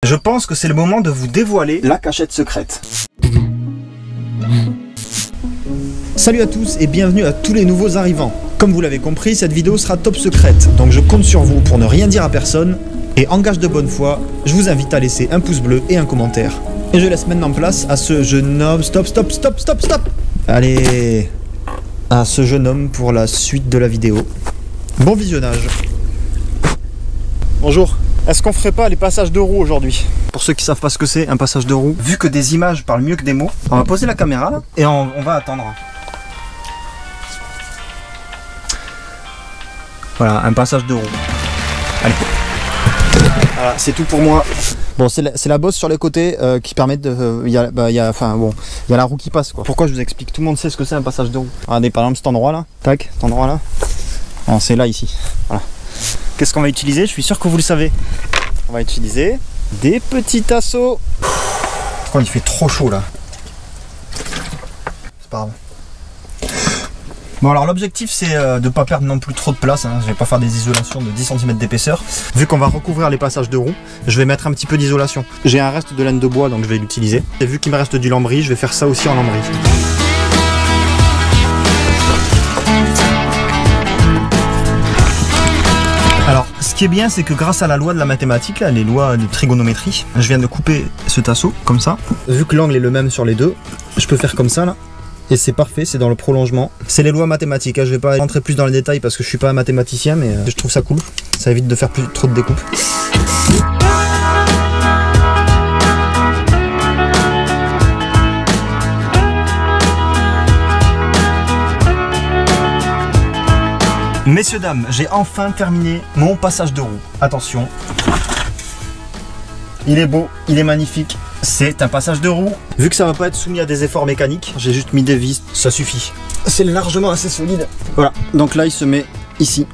Je pense que c'est le moment de vous dévoiler la cachette secrète. Salut à tous et bienvenue à tous les nouveaux arrivants. Comme vous l'avez compris, cette vidéo sera top secrète, donc je compte sur vous pour ne rien dire à personne. Et en gage de bonne foi, je vous invite à laisser un pouce bleu et un commentaire. Et je laisse maintenant place à ce jeune homme... Stop. Allez, à ce jeune homme pour la suite de la vidéo. Bon visionnage. Bonjour. Est-ce qu'on ferait pas les passages de roue aujourd'hui? Pour ceux qui savent pas ce que c'est, un passage de roue. Vu que des images parlent mieux que des mots, on va poser la caméra là et on va attendre. Voilà, un passage de roue. Allez. Voilà, c'est tout pour moi. Bon, c'est la bosse sur les côtés qui permet de... Il y a la roue qui passe quoi. Pourquoi je vous explique? Tout le monde sait ce que c'est un passage de roue. Regardez par exemple cet endroit là. Tac, cet endroit là. Non, c'est là ici. Voilà. Qu'est-ce qu'on va utiliser? Je suis sûr que vous le savez. On va utiliser des petits tasseaux. Pourquoi il fait trop chaud là? C'est pas grave. Bon alors l'objectif c'est de ne pas perdre non plus trop de place, hein. Je vais pas faire des isolations de 10 cm d'épaisseur. Vu qu'on va recouvrir les passages de roue, je vais mettre un petit peu d'isolation. J'ai un reste de laine de bois donc je vais l'utiliser. Et vu qu'il me reste du lambris, je vais faire ça aussi en lambris. Alors ce qui est bien c'est que grâce à la loi de la mathématique, là, les lois de trigonométrie, je viens de couper ce tasseau comme ça. Vu que l'angle est le même sur les deux, je peux faire comme ça là. Et c'est parfait, c'est dans le prolongement. C'est les lois mathématiques, hein. Je vais pas rentrer plus dans les détails parce que je suis pas un mathématicien, mais je trouve ça cool. Ça évite de faire trop de découpes. Messieurs, dames, j'ai enfin terminé mon passage de roue. Attention. Il est beau, il est magnifique. C'est un passage de roue. Vu que ça va pas être soumis à des efforts mécaniques, j'ai juste mis des vis, ça suffit. C'est largement assez solide. Voilà, donc là il se met ici.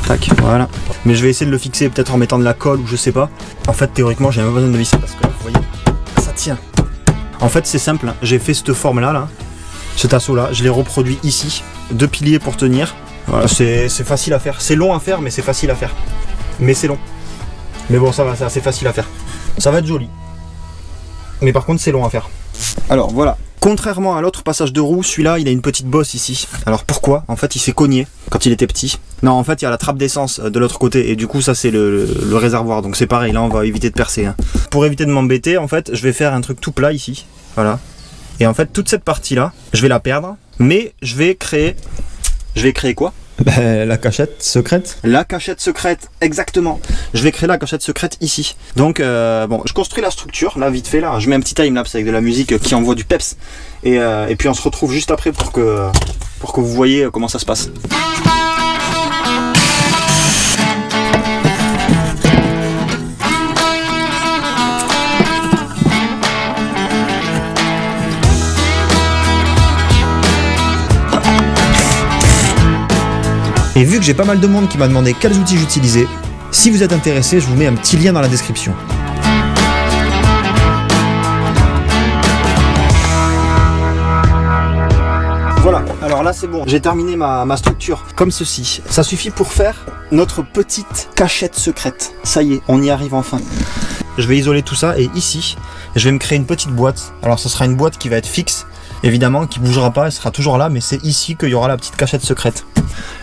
Tac, voilà. Mais je vais essayer de le fixer peut-être en mettant de la colle ou je sais pas. En fait théoriquement j'ai même pas besoin de visser parce que vous voyez, ça tient. En fait c'est simple, hein. J'ai fait cette forme là, ce tasseau là, je l'ai reproduit ici. 2 piliers pour tenir. Voilà, c'est facile à faire. C'est long à faire mais c'est facile à faire. Mais c'est long. Mais bon ça va, c'est assez facile à faire. Ça va être joli. Mais par contre c'est long à faire. Alors voilà. Contrairement à l'autre passage de roue, celui-là il a une petite bosse ici. Alors pourquoi? En fait il s'est cogné quand il était petit. Non en fait il y a la trappe d'essence de l'autre côté et du coup ça c'est le réservoir. Donc c'est pareil, là on va éviter de percer, hein. Pour éviter de m'embêter en fait je vais faire un truc tout plat ici. Voilà. Et en fait toute cette partie là, je vais la perdre. Mais je vais créer... Je vais créer quoi? La cachette secrète. La cachette secrète, exactement. Je vais créer la cachette secrète ici. Donc bon, je construis la structure, là vite fait là. Je mets un petit timelapse avec de la musique qui envoie du peps. Et puis on se retrouve juste après pour que vous voyez comment ça se passe. Et vu que j'ai pas mal de monde qui m'a demandé quels outils j'utilisais, si vous êtes intéressé, je vous mets un petit lien dans la description. Voilà, alors là c'est bon, j'ai terminé ma structure comme ceci. Ça suffit pour faire notre petite cachette secrète. Ça y est, on y arrive enfin. Je vais isoler tout ça et ici, je vais me créer une petite boîte. Alors ce sera une boîte qui va être fixe, évidemment, qui bougera pas, elle sera toujours là, mais c'est ici qu'il y aura la petite cachette secrète.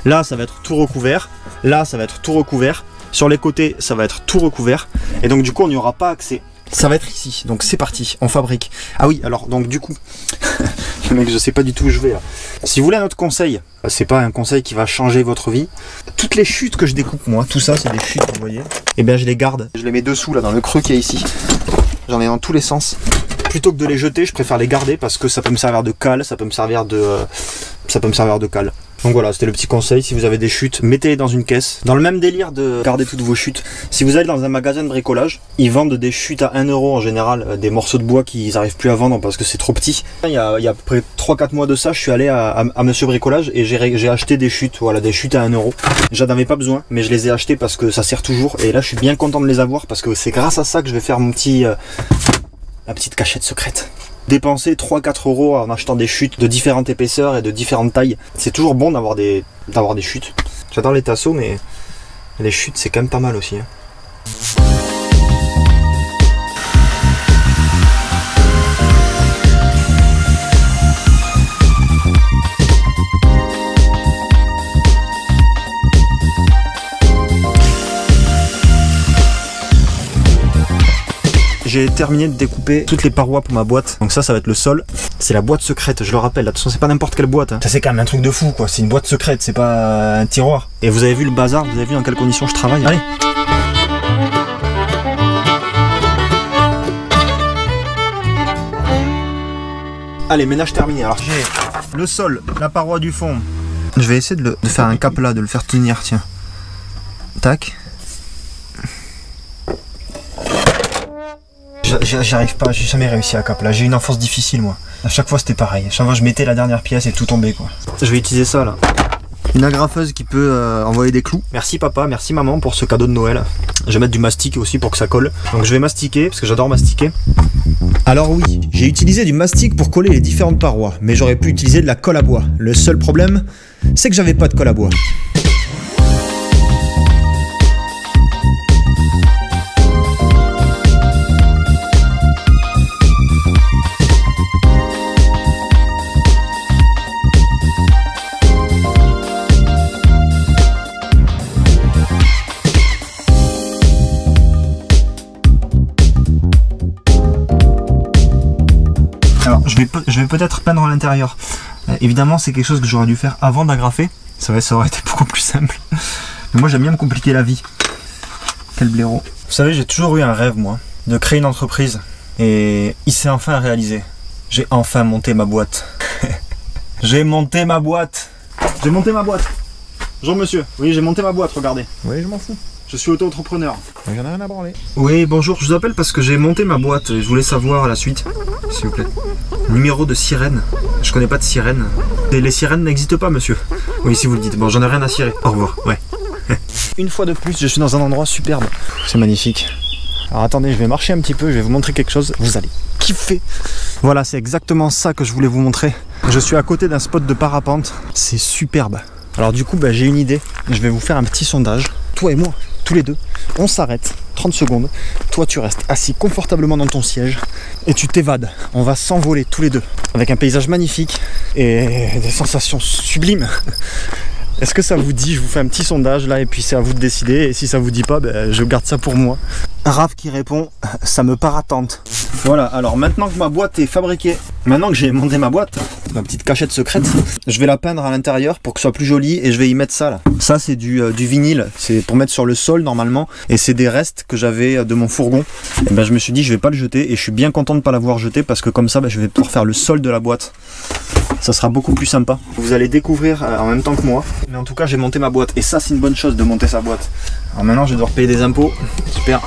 Là ça va être tout recouvert, là ça va être tout recouvert, sur les côtés ça va être tout recouvert, et donc du coup on n'y aura pas accès. Ça va être ici, donc c'est parti, on fabrique. Ah oui, alors donc du coup, le mec je sais pas du tout où je vais là. Si vous voulez un autre conseil, c'est pas un conseil qui va changer votre vie. Toutes les chutes que je découpe moi, tout ça c'est des chutes vous voyez, et bien je les garde, je les mets dessous là dans le creux qu'il y a ici. J'en ai dans tous les sens. Plutôt que de les jeter, je préfère les garder parce que ça peut me servir de cale, ça peut me servir de cale. Donc voilà, c'était le petit conseil, si vous avez des chutes, mettez-les dans une caisse. Dans le même délire de garder toutes vos chutes, si vous allez dans un magasin de bricolage, ils vendent des chutes à 1 € en général, des morceaux de bois qu'ils n'arrivent plus à vendre parce que c'est trop petit. Il y a à peu près 3-4 mois de ça, je suis allé à Monsieur Bricolage et j'ai acheté des chutes, voilà, des chutes à 1 €. J'en avais pas besoin, mais je les ai achetées parce que ça sert toujours. Et là, je suis bien content de les avoir parce que c'est grâce à ça que je vais faire mon petit... la petite cachette secrète. Dépenser 3-4 € en achetant des chutes de différentes épaisseurs et de différentes tailles. C'est toujours bon d'avoir des chutes. J'adore les tasseaux, mais les chutes c'est quand même pas mal aussi, hein. j'ai terminé de découper toutes les parois pour ma boîte. Donc ça va être le sol. C'est la boîte secrète, je le rappelle. De toute façon, c'est pas n'importe quelle boîte. Hein. Ça, c'est quand même un truc de fou, quoi. C'est une boîte secrète, c'est pas un tiroir. Et vous avez vu le bazar, vous avez vu dans quelles conditions je travaille. Allez. Allez, ménage terminé. Alors j'ai le sol, la paroi du fond. Je vais essayer de faire un cap là, de le faire tenir, tiens. Tac. J'y arrive pas, j'ai jamais réussi à cap là. J'ai une enfance difficile moi. À chaque fois c'était pareil. À chaque fois je mettais la dernière pièce et tout tombait quoi. Je vais utiliser ça là. Une agrafeuse qui peut envoyer des clous. Merci papa, merci maman pour ce cadeau de Noël. Je vais mettre du mastic aussi pour que ça colle. Donc je vais mastiquer parce que j'adore mastiquer. Alors oui, j'ai utilisé du mastic pour coller les différentes parois, mais j'aurais pu utiliser de la colle à bois. Le seul problème, c'est que j'avais pas de colle à bois. Alors je vais peut-être peindre à l'intérieur. Évidemment c'est quelque chose que j'aurais dû faire avant d'agrafer. Ça aurait été beaucoup plus simple. Mais moi j'aime bien me compliquer la vie. Quel blaireau. Vous savez, j'ai toujours eu un rêve moi, de créer une entreprise. Et il s'est enfin réalisé. J'ai enfin monté ma boîte. J'ai monté ma boîte. J'ai monté ma boîte. Bonjour monsieur. Oui, j'ai monté ma boîte, regardez. Oui, je m'en fous. Je suis auto-entrepreneur. J'en ai rien à branler. Oui, bonjour, je vous appelle parce que j'ai monté ma boîte et je voulais savoir la suite, s'il vous plaît. Numéro de sirène. Je connais pas de sirène. Et les sirènes n'existent pas, monsieur. Oui, si vous le dites. Bon, j'en ai rien à cirer. Au revoir, ouais. Une fois de plus, je suis dans un endroit superbe. C'est magnifique. Alors attendez, je vais marcher un petit peu, je vais vous montrer quelque chose. Vous allez kiffer. Voilà, c'est exactement ça que je voulais vous montrer. Je suis à côté d'un spot de parapente. C'est superbe. Alors du coup, j'ai une idée. Je vais vous faire un petit sondage. Toi et moi, tous les deux, on s'arrête 30 secondes. Toi, tu restes assis confortablement dans ton siège et tu t'évades. On va s'envoler tous les deux avec un paysage magnifique et des sensations sublimes. Est-ce que ça vous dit? Je vous fais un petit sondage là et puis c'est à vous de décider. Et si ça vous dit pas, je garde ça pour moi. Raph qui répond, ça me paratente. Voilà, alors maintenant que ma boîte est fabriquée, maintenant que j'ai monté ma boîte, ma petite cachette secrète, je vais la peindre à l'intérieur pour que ce soit plus joli et je vais y mettre ça là. Ça c'est du vinyle, c'est pour mettre sur le sol normalement et c'est des restes que j'avais de mon fourgon. Et je me suis dit je vais pas le jeter et je suis bien content de ne pas l'avoir jeté parce que comme ça je vais pouvoir faire le sol de la boîte. Ça sera beaucoup plus sympa. Vous allez découvrir en même temps que moi. Mais en tout cas j'ai monté ma boîte et ça c'est une bonne chose de monter sa boîte. Alors maintenant je vais devoir payer des impôts. Super.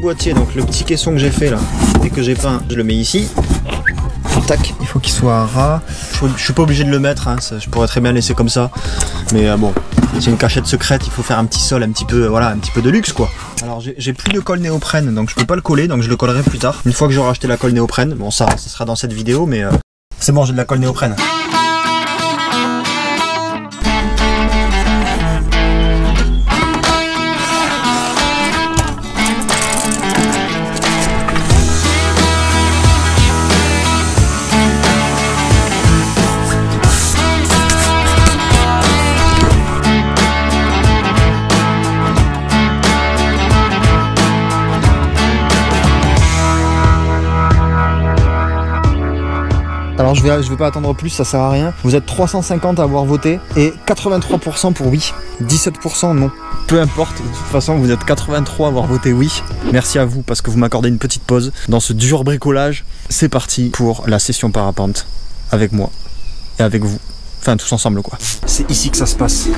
Boîtier, donc le petit caisson que j'ai fait là et que j'ai peint, je le mets ici. Tac, il faut qu'il soit ras. Je suis pas obligé de le mettre, hein, ça, je pourrais très bien le laisser comme ça. Mais bon, c'est une cachette secrète, il faut faire un petit sol un petit peu, voilà, un petit peu de luxe quoi. Alors j'ai plus de colle néoprène, donc je peux pas le coller, donc je le collerai plus tard. Une fois que j'aurai acheté la colle néoprène, bon ça sera dans cette vidéo, mais c'est bon, j'ai de la colle néoprène. Alors je vais pas attendre plus, ça sert à rien. Vous êtes 350 à avoir voté et 83% pour oui, 17% non. Peu importe, de toute façon vous êtes 83 à avoir voté oui. Merci à vous parce que vous m'accordez une petite pause dans ce dur bricolage. C'est parti pour la session parapente avec moi et avec vous. Enfin tous ensemble quoi. C'est ici que ça se passe.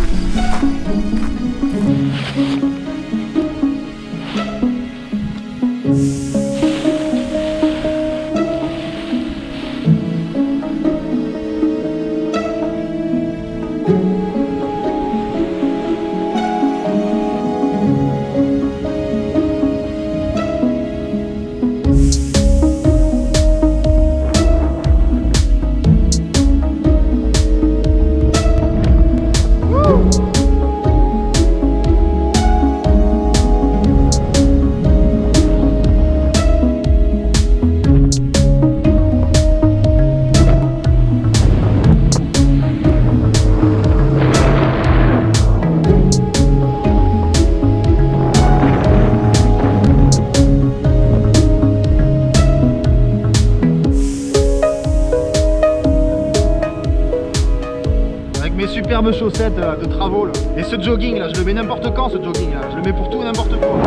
fameuses chaussettes de travaux là. Et ce jogging là, je le mets n'importe quand ce jogging là. Je le mets pour tout et n'importe quoi.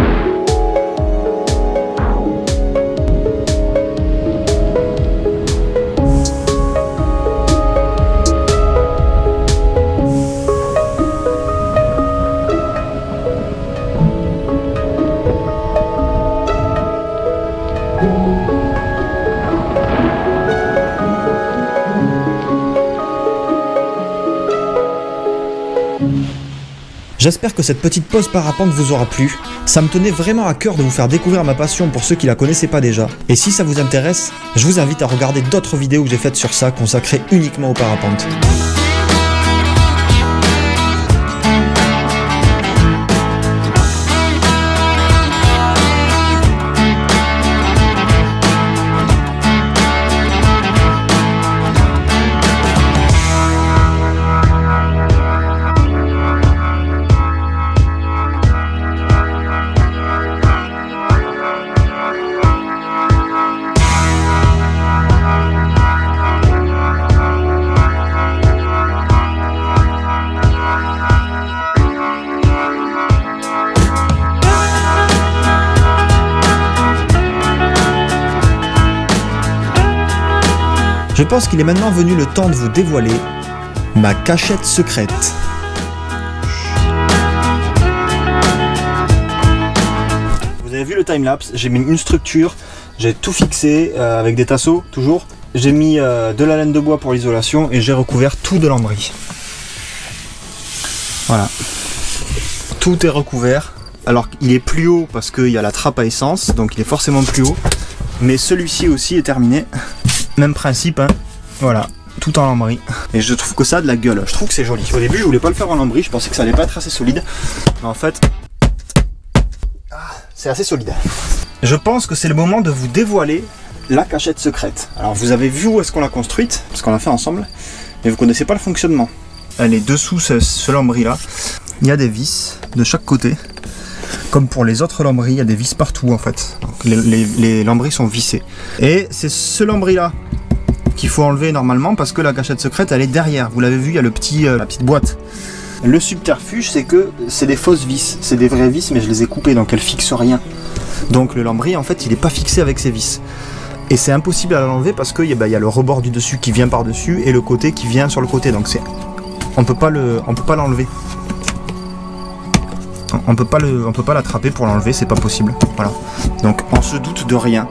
J'espère que cette petite pause parapente vous aura plu. Ça me tenait vraiment à cœur de vous faire découvrir ma passion pour ceux qui la connaissaient pas déjà. Et si ça vous intéresse, je vous invite à regarder d'autres vidéos que j'ai faites sur ça, consacrées uniquement aux parapentes. Je pense qu'il est maintenant venu le temps de vous dévoiler ma cachette secrète. Vous avez vu le timelapse, j'ai mis une structure, j'ai tout fixé avec des tasseaux toujours. J'ai mis de la laine de bois pour l'isolation et j'ai recouvert tout de lambris. Voilà. Tout est recouvert. Alors il est plus haut parce qu'il y a la trappe à essence, donc il est forcément plus haut. Mais celui-ci aussi est terminé. Même principe, hein. Voilà, tout en lambris. Et je trouve que ça a de la gueule, je trouve que c'est joli. Au début je voulais pas le faire en lambris, je pensais que ça allait pas être assez solide. Mais en fait, c'est assez solide. Je pense que c'est le moment de vous dévoiler la cachette secrète. Alors vous avez vu où est-ce qu'on l'a construite, parce qu'on l'a fait ensemble, mais vous connaissez pas le fonctionnement. Elle est dessous ce lambris là. Il y a des vis de chaque côté. Comme pour les autres lambris, il y a des vis partout en fait. Donc, les lambris sont vissés. Et c'est ce lambris là qu'il faut enlever normalement parce que la cachette secrète elle est derrière. Vous l'avez vu, il y a le petit, la petite boîte. Le subterfuge c'est que c'est des fausses vis. C'est des vraies vis mais je les ai coupées donc elles fixent rien. Donc le lambris en fait il n'est pas fixé avec ces vis. Et c'est impossible à l'enlever parce qu'il y a le rebord du dessus qui vient par dessus et le côté qui vient sur le côté. Donc on peut pas l'enlever. On peut pas l'attraper pour l'enlever, c'est pas possible. Voilà. Donc on se doute de rien.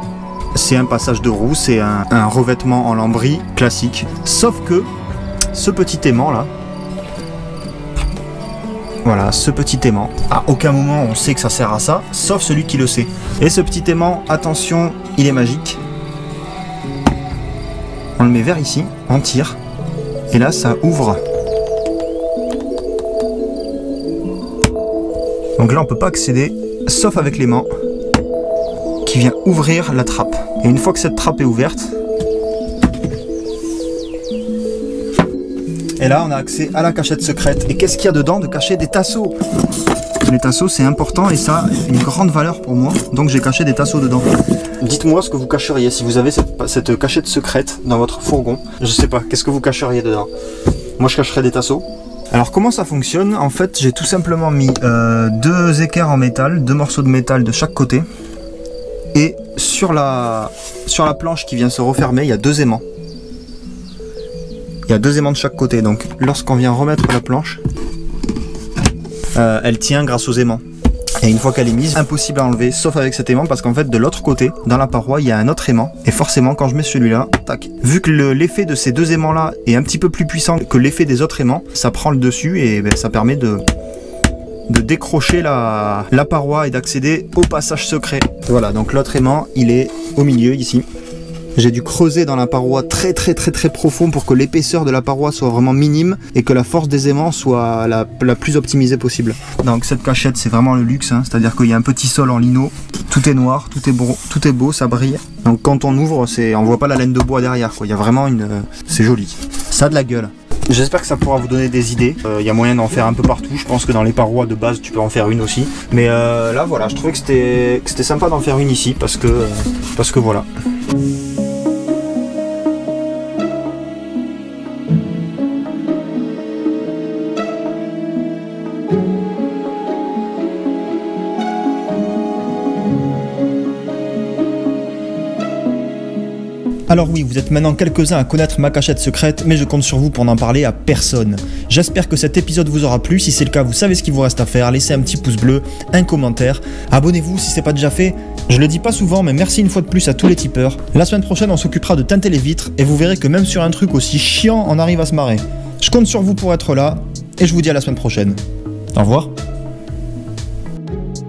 C'est un passage de roue, c'est un revêtement en lambris classique. Sauf que ce petit aimant là, voilà, ce petit aimant, à aucun moment on sait que ça sert à ça, sauf celui qui le sait. Et ce petit aimant, attention, il est magique. On le met vers ici, on tire, et là ça ouvre. Donc là on peut pas accéder, sauf avec l'aimant qui vient ouvrir la trappe. Et une fois que cette trappe est ouverte, et là on a accès à la cachette secrète. Et qu'est-ce qu'il y a dedans de cacher? Des tasseaux. Les tasseaux c'est important et ça a une grande valeur pour moi, donc j'ai caché des tasseaux dedans. Dites-moi ce que vous cacheriez si vous avez cette cachette secrète dans votre fourgon. Je sais pas, qu'est-ce que vous cacheriez dedans? Moi je cacherais des tasseaux. Alors comment ça fonctionne? En fait j'ai tout simplement mis deux équerres en métal, deux morceaux de métal de chaque côté. Et sur la planche qui vient se refermer, il y a deux aimants. Il y a deux aimants de chaque côté, donc lorsqu'on vient remettre la planche, elle tient grâce aux aimants. Et une fois qu'elle est mise, impossible à enlever, sauf avec cet aimant, parce qu'en fait de l'autre côté, dans la paroi, il y a un autre aimant. Et forcément quand je mets celui-là, tac, vu que l'effet de ces deux aimants là est un petit peu plus puissant que l'effet des autres aimants, ça prend le dessus et ça permet de décrocher la paroi et d'accéder au passage secret. Voilà, donc l'autre aimant il est au milieu ici. J'ai dû creuser dans la paroi très profond pour que l'épaisseur de la paroi soit vraiment minime et que la force des aimants soit la plus optimisée possible. Donc cette cachette c'est vraiment le luxe, hein, c'est-à-dire qu'il y a un petit sol en lino, tout est noir, tout est beau, ça brille. Donc quand on ouvre, on voit pas la laine de bois derrière, quoi. Il y a vraiment c'est joli. Ça a de la gueule. J'espère que ça pourra vous donner des idées. Il y a moyen d'en faire un peu partout. Je pense que dans les parois de base tu peux en faire une aussi. Mais là voilà, je trouvais que c'était sympa d'en faire une ici parce que voilà. Alors oui, vous êtes maintenant quelques-uns à connaître ma cachette secrète, mais je compte sur vous pour n'en parler à personne. J'espère que cet épisode vous aura plu. Si c'est le cas, vous savez ce qu'il vous reste à faire. Laissez un petit pouce bleu, un commentaire. Abonnez-vous si c'est pas déjà fait. Je le dis pas souvent, mais merci une fois de plus à tous les tipeurs. La semaine prochaine, on s'occupera de teinter les vitres et vous verrez que même sur un truc aussi chiant, on arrive à se marrer. Je compte sur vous pour être là et je vous dis à la semaine prochaine. Au revoir.